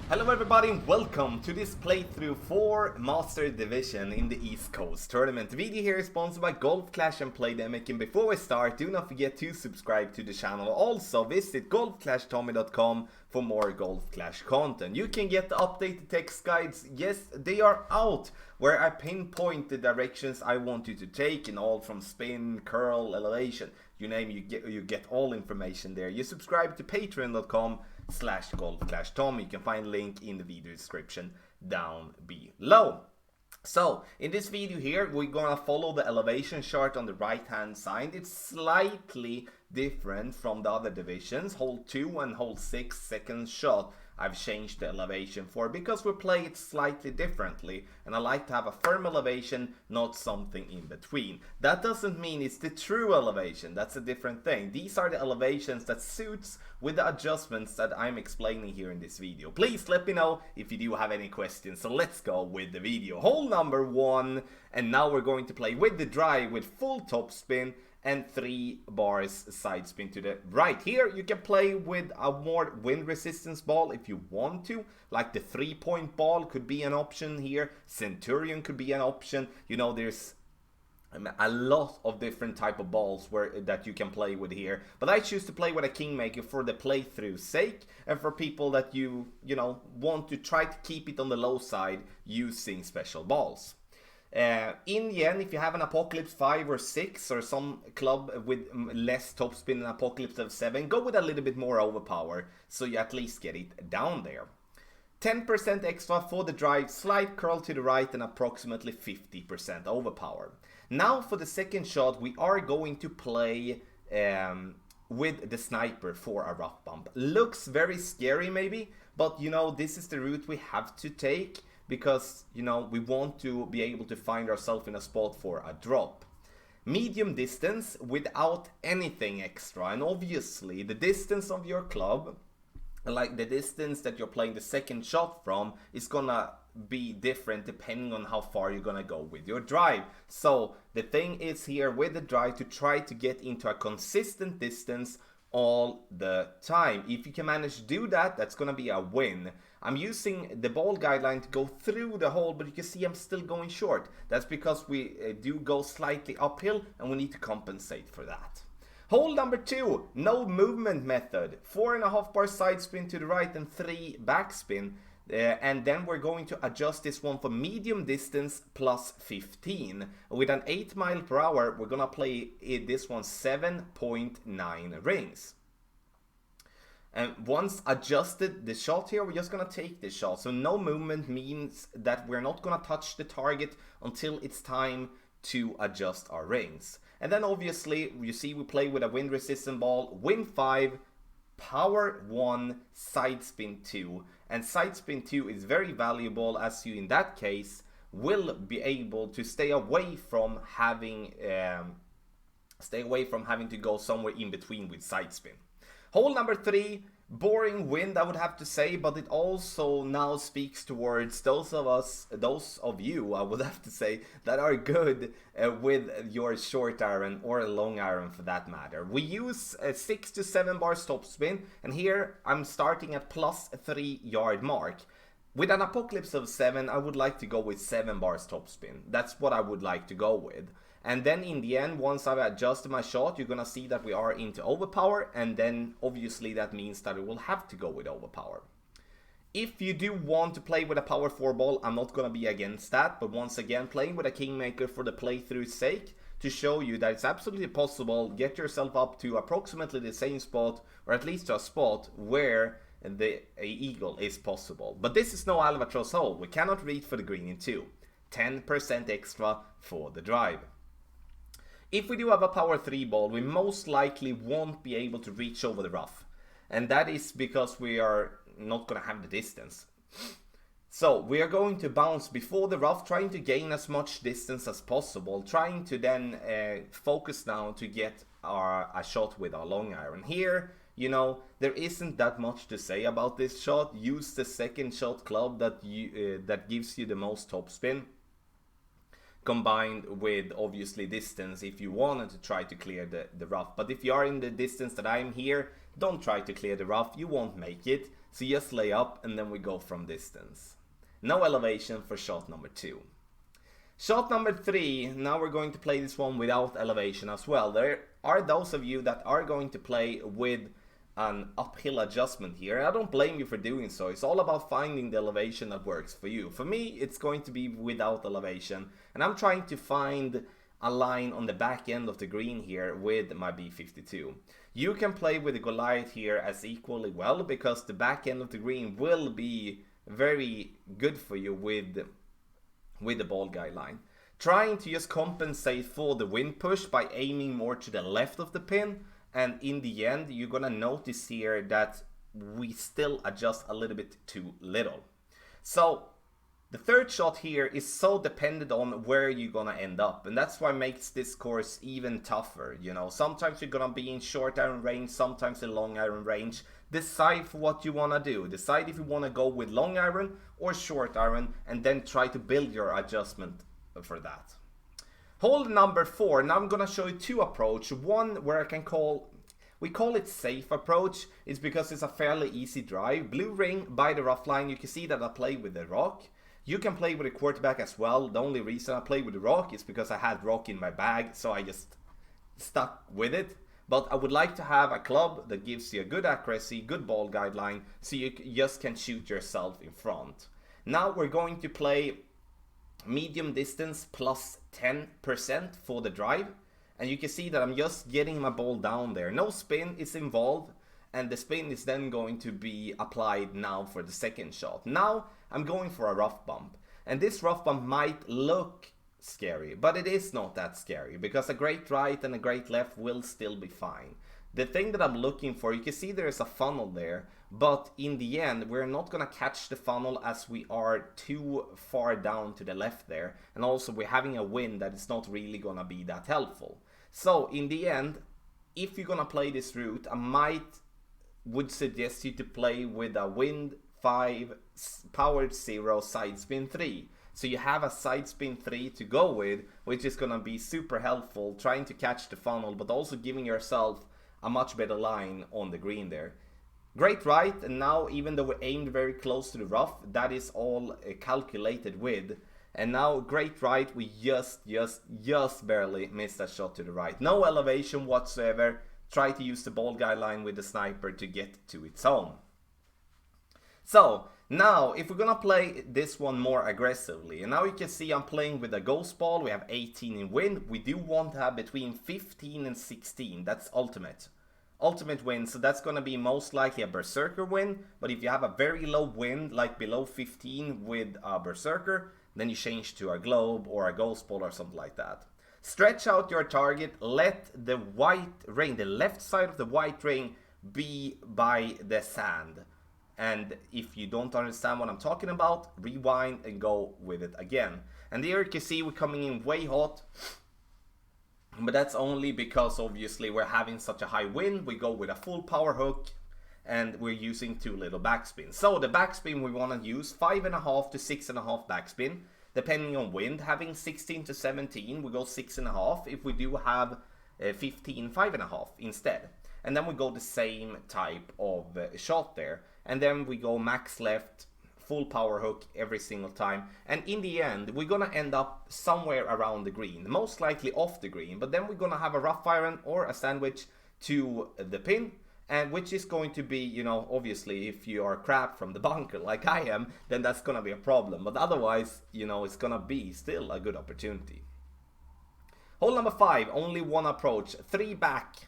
Hello everybody and welcome to this playthrough for Master Division in the East Coast Tournament. The video here is sponsored by Golf Clash and Playdemic, and before we start, do not forget to subscribe to the channel. Also visit golfclashtommy.com for more Golf Clash content. You can get the updated text guides, yes they are out, where I pinpoint the directions I want you to take in all from spin, curl, elevation, you name you get all information there. You subscribe to patreon.com/golfclashtommy. You can find a link in the video description down below. So in this video here we're gonna follow the elevation chart on the right hand side. It's slightly different from the other divisions. Hole 2 and hole 6 second shot I've changed the elevation for because we play it slightly differently, and I like to have a firm elevation, not something in between. That doesn't mean it's the true elevation, that's a different thing. These are the elevations that suits with the adjustments that I'm explaining here in this video. Please let me know if you do have any questions, so let's go with the video. Hole number 1, and now we're going to play with the drive with full topspin and 3 bars side spin to the right. Here you can play with a more wind resistance ball if you want to, like the 3-point ball could be an option here, Centurion could be an option. You know, there's a lot of different type of balls that you can play with here, but I choose to play with a Kingmaker for the playthrough sake and for people that you know want to try to keep it on the low side using special balls. In the end, if you have an Apocalypse 5 or 6 or some club with less topspin than Apocalypse of 7, go with a little bit more overpower so you at least get it down there. 10% extra for the drive, slight curl to the right, and approximately 50% overpower. Now for the second shot we are going to play with the sniper for a rough bump. Looks very scary maybe, but you know, this is the route we have to take, because you know we want to be able to find ourselves in a spot for a drop. Medium distance without anything extra, and obviously the distance of your club, like the distance that you're playing the second shot from, is gonna be different depending on how far you're gonna go with your drive. So the thing is here with the drive to try to get into a consistent distance all the time. If you can manage to do that, that's gonna be a win. I'm using the ball guideline to go through the hole, but you can see I'm still going short. That's because we do go slightly uphill and we need to compensate for that. Hole number 2, no movement method. 4.5 bar side spin to the right and 3 backspin. And then we're going to adjust this one for medium distance plus 15. With an 8 mile per hour, we're gonna play this one 7.9 rings. And once adjusted the shot here, we're just gonna take the shot. So no movement means that we're not gonna touch the target until it's time to adjust our rings. And then obviously, you see we play with a wind resistant ball, wind 5, power 1, side spin 2. And side spin 2 is very valuable, as you in that case will be able to stay away from having to go somewhere in between with side spin. Hole number 3, boring wind I would have to say, but it also now speaks towards those of you I would have to say that are good with your short iron or a long iron for that matter. We use 6 to 7 bars topspin, and here I'm starting at plus 3 yard mark. With an Apocalypse of 7 I would like to go with 7 bars topspin. That's what I would like to go with. And then in the end, once I've adjusted my shot, you're gonna see that we are into overpower, and then obviously that means that we will have to go with overpower. If you do want to play with a power 4 ball, I'm not gonna be against that, but once again, playing with a Kingmaker for the playthrough's sake, to show you that it's absolutely possible, get yourself up to approximately the same spot, or at least to a spot where the eagle is possible. But this is no albatross hole, we cannot reach for the green in 2. 10% extra for the drive. If we do have a power 3 ball, we most likely won't be able to reach over the rough. And that is because we are not going to have the distance. So we are going to bounce before the rough, trying to gain as much distance as possible, trying to then focus now to get a shot with our long iron. Here, you know, there isn't that much to say about this shot. Use the second shot club that gives you the most topspin, combined with obviously distance if you wanted to try to clear the rough. But if you are in the distance that I'm here, don't try to clear the rough, you won't make it. So just lay up and then we go from distance. No elevation for shot number 2. Shot number 3, now we're going to play this one without elevation as well. There are those of you that are going to play with an uphill adjustment here. I don't blame you for doing so. It's all about finding the elevation that works for you. For me, it's going to be without elevation, and I'm trying to find a line on the back end of the green here with my B52. You can play with the Goliath here as equally well, because the back end of the green will be very good for you with the ball guideline. Trying to just compensate for the wind push by aiming more to the left of the pin, and in the end you're gonna notice here that we still adjust a little bit too little. So the third shot here is so dependent on where you're gonna end up, and that's why makes this course even tougher. You know, sometimes you're gonna be in short iron range, sometimes in long iron range. Decide for what you wanna do. Decide if you wanna go with long iron or short iron, and then try to build your adjustment for that. Hole number 4, now I'm gonna show you 2 approach. One where we call it safe approach, is because it's a fairly easy drive. Blue ring by the rough line, you can see that I play with the rock. You can play with a quarterback as well. The only reason I play with the rock is because I had rock in my bag, so I just stuck with it. But I would like to have a club that gives you a good accuracy, good ball guideline, so you just can shoot yourself in front. Now we're going to play medium distance plus 10% for the drive, and you can see that I'm just getting my ball down there. No spin is involved, and the spin is then going to be applied now for the second shot. Now I'm going for a rough bump, and this rough bump might look scary, but it is not that scary, because a great right and a great left will still be fine. The thing that I'm looking for, you can see there's a funnel there, but in the end we're not gonna catch the funnel as we are too far down to the left there, and also we're having a wind that is not really gonna be that helpful. So in the end, if you're gonna play this route, I would suggest you to play with a wind 5 powered 0 side spin 3. So you have a side spin 3 to go with, which is gonna be super helpful, trying to catch the funnel, but also giving yourself a much better line on the green there. Great right, and now even though we aimed very close to the rough, that is all calculated with. And now great right, we just barely missed that shot to the right. No elevation whatsoever. Try to use the ball guideline with the sniper to get to its home. So now if we're gonna play this one more aggressively, and now you can see I'm playing with a ghost ball. We have 18 in wind. We do want to have between 15 and 16. That's ultimate wind, so that's gonna be most likely a berserker wind. But if you have a very low wind, like below 15 with a berserker, then you change to a globe or a ghost ball or something like that. Stretch out your target, let the white ring, the left side of the white ring, be by the sand. And if you don't understand what I'm talking about, rewind and go with it again. And here you can see we're coming in way hot, but that's only because obviously we're having such a high wind. We go with a full power hook, and we're using too little backspin. So the backspin we want to use 5.5 to 6.5 backspin, depending on wind. Having 16 to 17, we go 6.5. If we do have 15, 5.5 instead. And then we go the same type of shot there. And then we go max left, full power hook every single time. And in the end, we're gonna end up somewhere around the green, most likely off the green. But then we're gonna have a rough iron or a sandwich to the pin, and which is going to be, you know, obviously if you are crap from the bunker like I am, then that's gonna be a problem. But otherwise, you know, it's gonna be still a good opportunity. Hole number 5, only one approach, 3 back.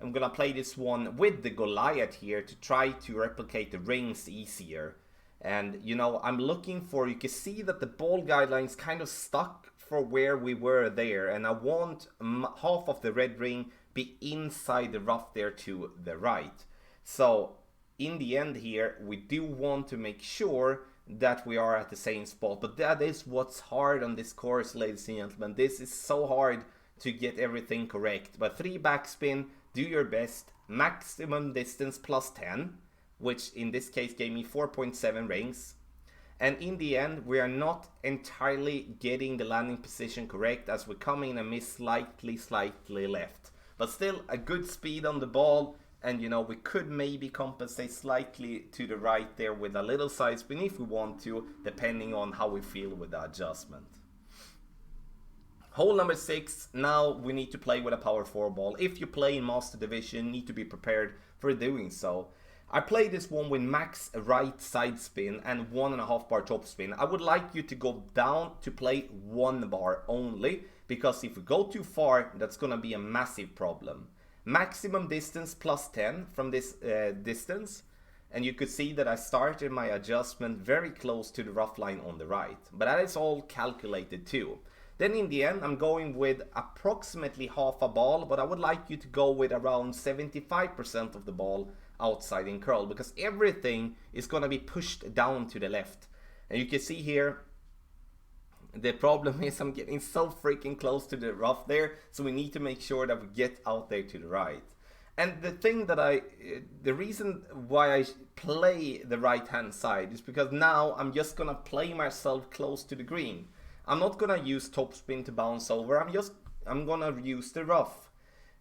I'm gonna play this one with the Goliath here to try to replicate the rings easier. And you know, I'm looking for, you can see that the ball guideline's kind of stuck for where we were there, and I want half of the red ring be inside the rough there to the right. So in the end here, we do want to make sure that we are at the same spot, but that is what's hard on this course, ladies and gentlemen. This is so hard to get everything correct. But 3 backspin, do your best, maximum distance plus 10, which in this case gave me 4.7 rings. And in the end, we are not entirely getting the landing position correct, as we come in and miss slightly left. But still a good speed on the ball, And you know, we could maybe compensate slightly to the right there with a little side spin if we want to, depending on how we feel with the adjustment. Hole number 6, now we need to play with a power 4 ball. If you play in Master Division, you need to be prepared for doing so. I played this one with max right side spin and 1.5 bar top spin. I would like you to go down to play 1 bar only, because if we go too far, that's gonna be a massive problem. Maximum distance plus 10 from this distance. And you could see that I started my adjustment very close to the rough line on the right. But that is all calculated too. Then in the end, I'm going with approximately half a ball, but I would like you to go with around 75% of the ball outside in curl, because everything is going to be pushed down to the left. And you can see here, the problem is I'm getting so freaking close to the rough there, so we need to make sure that we get out there to the right. And the thing that the reason why I play the right hand side is because now I'm just going to play myself close to the green. I'm not gonna use topspin to bounce over, I'm gonna use the rough.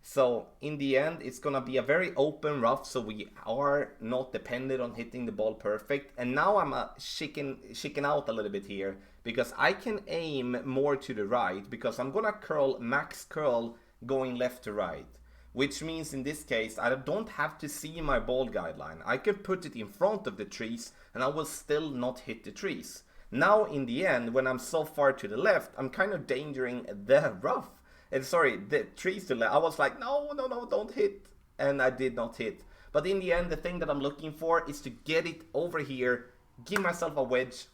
So in the end, it's gonna be a very open rough, so we are not dependent on hitting the ball perfect. And now I'm shaking out a little bit here, because I can aim more to the right, because I'm gonna curl max curl going left to right. Which means in this case, I don't have to see my ball guideline. I can put it in front of the trees and I will still not hit the trees. Now in the end, when I'm so far to the left, I'm kind of endangering the rough. The trees to the left. I was like, no, don't hit. And I did not hit. But in the end, the thing that I'm looking for is to get it over here, give myself a wedge,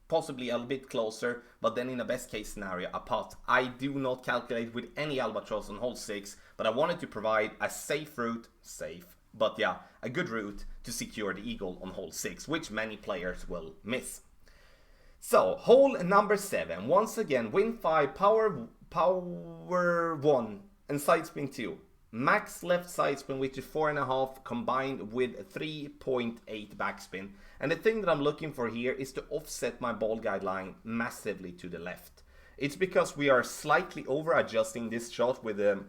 possibly a little bit closer, but then in a best case scenario, a putt. I do not calculate with any albatross on hole 6, but I wanted to provide a safe route, but yeah, a good route to secure the eagle on hole 6, which many players will miss. So, hole number 7, once again, wind 5, power 1, and side spin 2. Max left side spin, which is 4.5, combined with 3.8 backspin. And the thing that I'm looking for here is to offset my ball guideline massively to the left. It's because we are slightly over adjusting this shot with the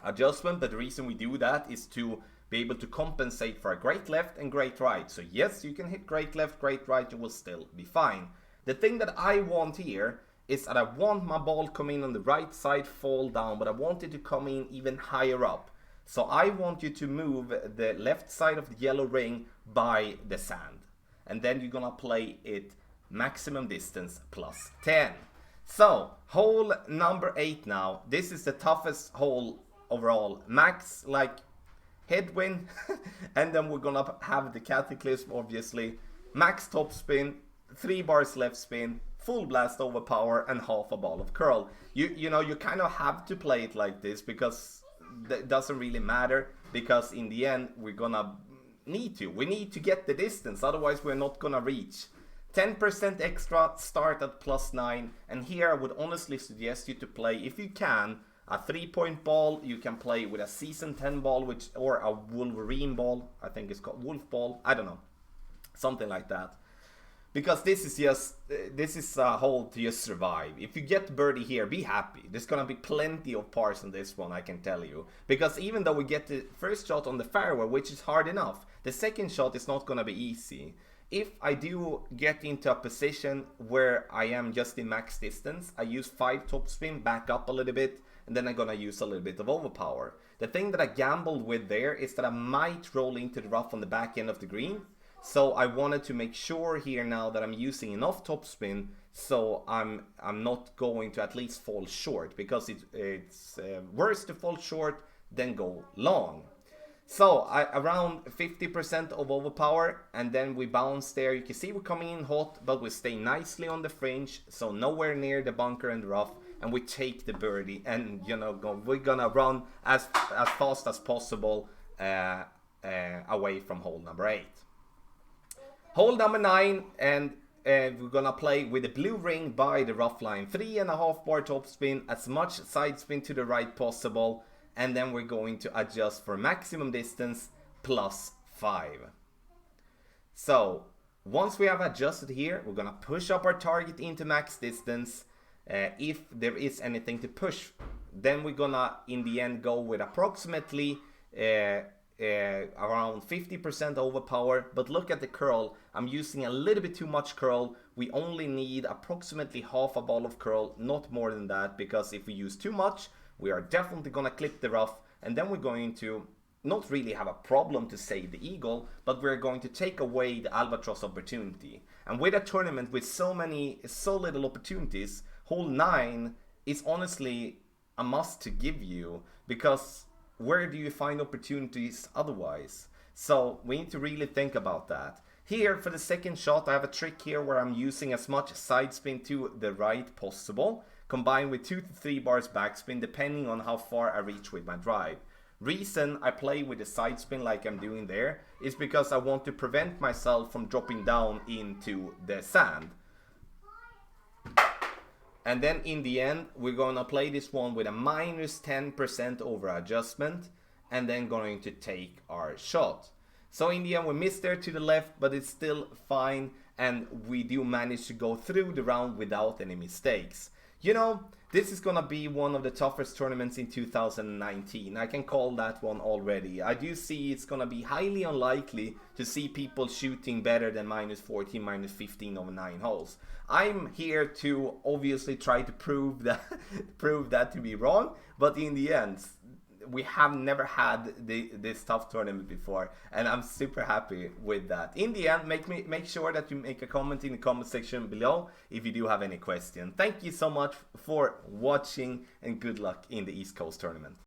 adjustment, but the reason we do that is to be able to compensate for a great left and great right. So yes, you can hit great left, great right, you will still be fine. The thing that I want here is that I want my ball come in on the right side, fall down, but I want it to come in even higher up. So I want you to move the left side of the yellow ring by the sand. And then you're gonna play it maximum distance plus 10. So, hole number 8 now. This is the toughest hole overall. Max, like, headwind, and then we're gonna have the cataclysm, obviously. Max top spin, 3 bars left spin, full blast over power, and half a ball of curl. You know, you kind of have to play it like this, because it doesn't really matter, because in the end, we need to get the distance, otherwise we're not gonna reach. 10% extra, start at +9, and here I would honestly suggest you to play, if you can, a 3-point ball. You can play with a season 10 ball, or a Wolverine ball, I think it's called Wolf ball, I don't know, something like that. Because this is a hole to just survive. If you get birdie here, be happy. There's gonna be plenty of pars on this one, I can tell you. Because even though we get the first shot on the fairway, which is hard enough, the second shot is not gonna be easy. If I do get into a position where I am just in max distance, I use 5 topspin, back up a little bit, and then I'm gonna use a little bit of overpower. The thing that I gambled with there is that I might roll into the rough on the back end of the green. So I wanted to make sure here now that I'm using enough topspin, so I'm not going to at least fall short, because it's worse to fall short than go long. So around 50% of overpower, and then we bounce there. You can see we're coming in hot, but we stay nicely on the fringe, so nowhere near the bunker and the rough, and we take the birdie, and you know, we're gonna run as fast as possible away from hole number 8. Hole number 9, and we're gonna play with the blue ring by the rough line. 3.5 bar topspin, as much side spin to the right possible, and then we're going to adjust for maximum distance +5. So, once we have adjusted here, we're gonna push up our target into max distance. If there is anything to push, then we're gonna, in the end, go with approximately around 50% overpower, but look at the curl. I'm using a little bit too much curl. We only need approximately half a ball of curl, not more than that, because if we use too much, we are definitely gonna clip the rough, and then we're going to not really have a problem to save the eagle, but we're going to take away the albatross opportunity. And with a tournament with so little opportunities, hole 9 is honestly a must to give you, because where do you find opportunities otherwise? So we need to really think about that. Here for the second shot, I have a trick here where I'm using as much side spin to the right possible, combined with 2 to 3 bars backspin depending on how far I reach with my drive. Reason I play with the side spin like I'm doing there is because I want to prevent myself from dropping down into the sand. And then in the end, we're gonna play this one with a minus 10% over adjustment, and then going to take our shot. So in the end, we missed there to the left, but it's still fine, and we do manage to go through the round without any mistakes. You know, this is gonna be one of the toughest tournaments in 2019. I can call that one already. I do see it's gonna be highly unlikely to see people shooting better than minus 14, minus 15 over 9 holes. I'm here to obviously try to prove that to be wrong, but in the end, we have never had this tough tournament before, and I'm super happy with that. In the end, make sure that you make a comment in the comment section below if you do have any question. Thank you so much for watching, and good luck in the East Coast tournament.